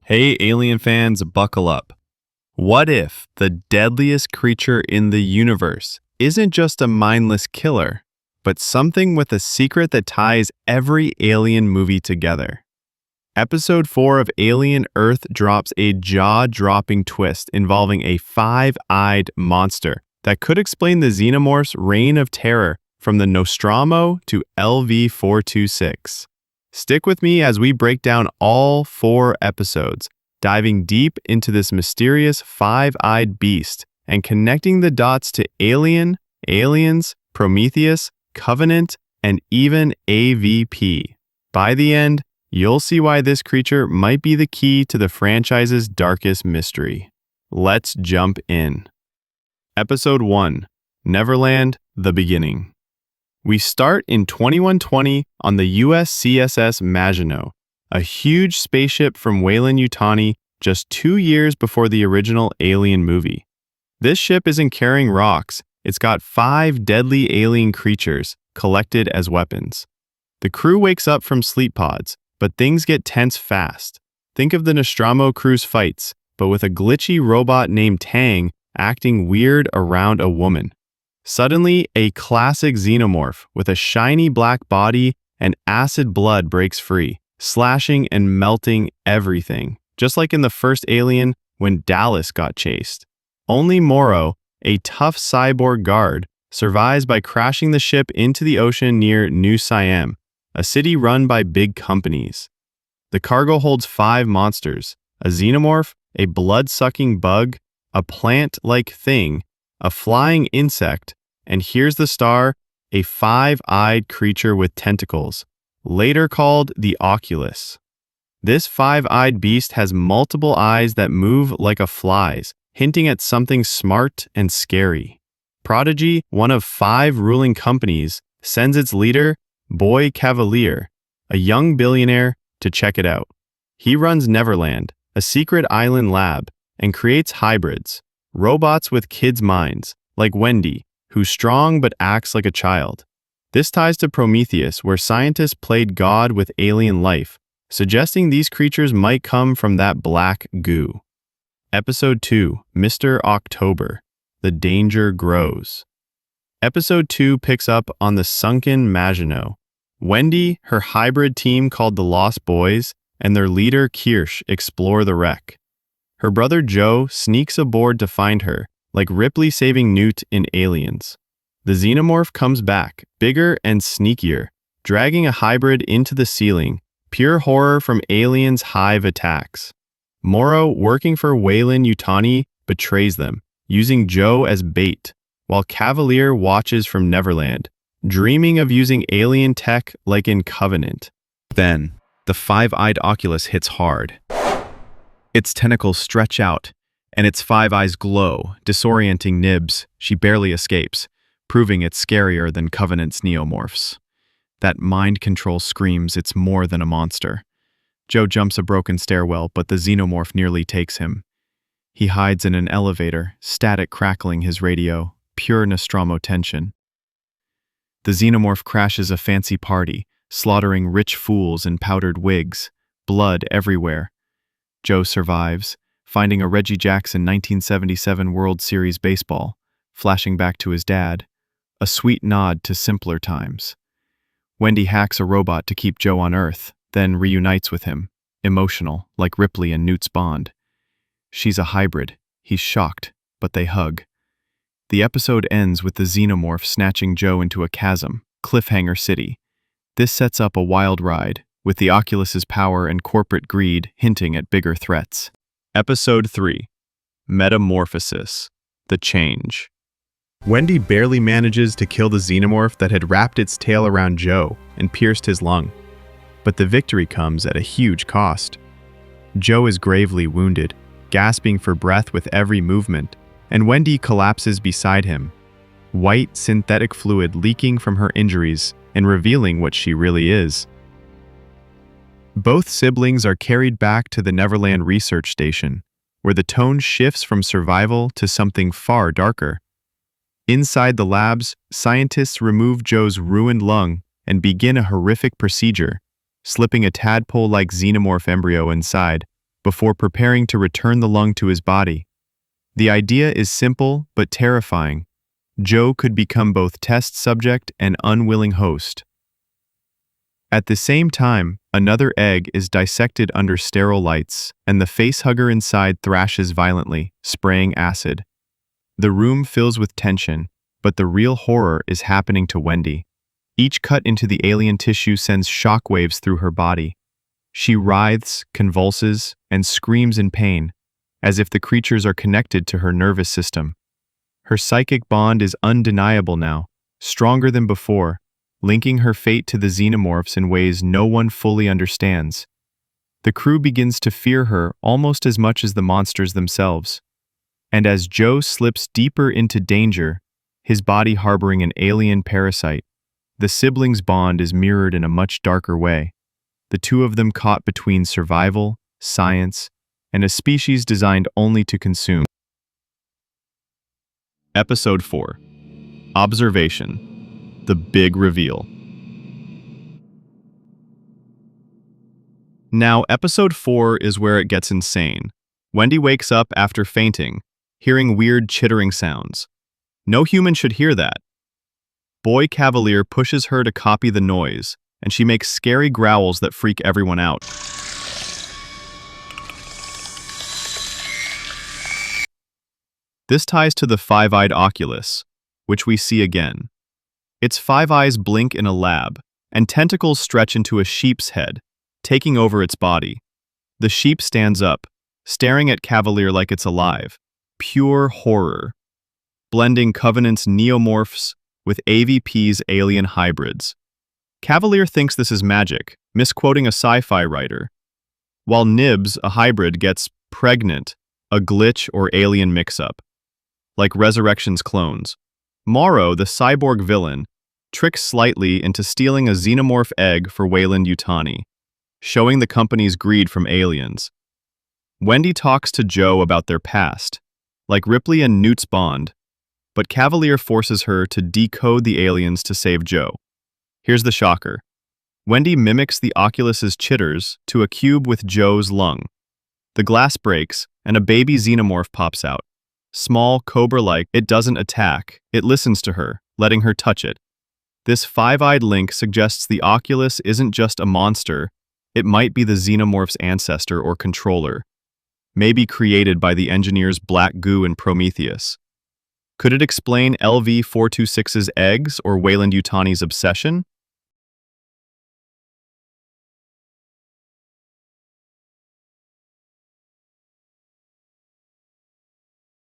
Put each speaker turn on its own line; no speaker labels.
Hey, alien fans, buckle up. What if the deadliest creature in the universe isn't just a mindless killer, but something with a secret that ties every alien movie together? Episode 4 of Alien Earth drops a jaw-dropping twist involving a five-eyed monster that could explain the Xenomorph's reign of terror from the Nostromo to LV-426. Stick with me as we break down all 4 episodes, diving deep into this mysterious five-eyed beast and connecting the dots to Alien, Aliens, Prometheus, Covenant, and even AVP. By the end, you'll see why this creature might be the key to the franchise's darkest mystery. Let's jump in. Episode 1, Neverland, The Beginning. We start in 2120 on the USCSS Maginot, a huge spaceship from Weyland-Yutani just 2 years before the original Alien movie. This ship isn't carrying rocks, it's got 5 deadly alien creatures collected as weapons. The crew wakes up from sleep pods, but things get tense fast. Think of the Nostromo crew's fights, but with a glitchy robot named Tang acting weird around a woman. Suddenly, a classic xenomorph with a shiny black body and acid blood breaks free, slashing and melting everything, just like in the first Alien when Dallas got chased. Only Morrow, a tough cyborg guard, survives by crashing the ship into the ocean near New Siam, a city run by big companies. The cargo holds 5 monsters: a xenomorph, a blood-sucking bug, a plant-like thing, a flying insect, and here's the star, a 5-eyed creature with tentacles, later called the Oculus. This 5-eyed beast has multiple eyes that move like a fly's, hinting at something smart and scary. Prodigy, one of 5 ruling companies, sends its leader, Boy Cavalier, a young billionaire, to check it out. He runs Neverland, a secret island lab, and creates hybrids, robots with kids' minds, like Wendy, who's strong but acts like a child. This ties to Prometheus, where scientists played God with alien life, suggesting these creatures might come from that black goo. Episode 2, Mr. October. The Danger Grows. Episode 2 picks up on the sunken Maginot. Wendy, her hybrid team called the Lost Boys, and their leader Kirsch explore the wreck. Her brother Joe sneaks aboard to find her, like Ripley saving Newt in Aliens. The Xenomorph comes back, bigger and sneakier, dragging a hybrid into the ceiling, pure horror from Aliens' hive attacks. Morrow, working for Weyland-Yutani, betrays them, using Joe as bait, while Cavalier watches from Neverland, dreaming of using alien tech like in Covenant.
Then, the 5-eyed Oculus hits hard. Its tentacles stretch out, and its 5 eyes glow, disorienting Nibs. She barely escapes, proving it's scarier than Covenant's neomorphs. That mind control screams it's more than a monster. Joe jumps a broken stairwell, but the xenomorph nearly takes him. He hides in an elevator, static crackling his radio, pure Nostromo tension. The xenomorph crashes a fancy party, slaughtering rich fools in powdered wigs, blood everywhere. Joe survives, finding a Reggie Jackson 1977 World Series baseball, flashing back to his dad, a sweet nod to simpler times. Wendy hacks a robot to keep Joe on Earth, then reunites with him, emotional, like Ripley and Newt's bond. She's a hybrid. He's shocked, but they hug. The episode ends with the xenomorph snatching Joe into a chasm, Cliffhanger City. This sets up a wild ride, with the Oculus's power and corporate greed hinting at bigger threats.
Episode 3, Metamorphosis. The Change.
Wendy barely manages to kill the xenomorph that had wrapped its tail around Joe and pierced his lung. But the victory comes at a huge cost. Joe is gravely wounded, gasping for breath with every movement, and Wendy collapses beside him, white synthetic fluid leaking from her injuries and revealing what she really is. Both siblings are carried back to the Neverland research station, where the tone shifts from survival to something far darker. Inside the labs, scientists remove Joe's ruined lung and begin a horrific procedure, slipping a tadpole-like xenomorph embryo inside,
before preparing to return the lung to his body. The idea is simple but terrifying. Joe could become both test subject and unwilling host. At the same time, another egg is dissected under sterile lights, and the facehugger inside thrashes violently, spraying acid. The room fills with tension, but the real horror is happening to Wendy. Each cut into the alien tissue sends shockwaves through her body. She writhes, convulses, and screams in pain, as if the creatures are connected to her nervous system. Her psychic bond is undeniable now, stronger than before, linking her fate to the xenomorphs in ways no one fully understands. The crew begins to fear her almost as much as the monsters themselves. And as Joe slips deeper into danger, his body harboring an alien parasite, the siblings' bond is mirrored in a much darker way. The two of them caught between survival, science, and a species designed only to consume. Episode 4. Observation. The Big Reveal. Now, Episode 4 is where it gets insane. Wendy wakes up after fainting, hearing weird chittering sounds. No human should hear that. Boy Cavalier pushes her to copy the noise, and she makes scary growls that freak everyone out. This ties to the five-eyed Oculus, which we see again. Its five eyes blink in a lab, and tentacles stretch into a sheep's head, taking over its body. The sheep stands up, staring at Cavalier like it's alive. Pure horror. Blending Covenant's neomorphs with AVP's alien hybrids. Cavalier thinks this is magic, misquoting a sci-fi writer, while Nibs, a hybrid, gets pregnant, a glitch or alien mix-up. Like Resurrection's clones. Morrow, the cyborg villain, tricks slightly into stealing a xenomorph egg for Weyland-Yutani, showing the company's greed from aliens. Wendy talks to Joe about their past, like Ripley and Newt's bond, but Cavalier forces her to decode the aliens to save Joe. Here's the shocker. Wendy mimics the Oculus's chitters to a cube with Joe's lung. The glass breaks, and a baby xenomorph pops out. Small, cobra-like, it doesn't attack, it listens to her, letting her touch it. This five-eyed link suggests the Oculus isn't just a monster, it might be the xenomorph's ancestor or controller, maybe created by the engineer's black goo in Prometheus. Could it explain LV-426's eggs or Weyland-Yutani's obsession?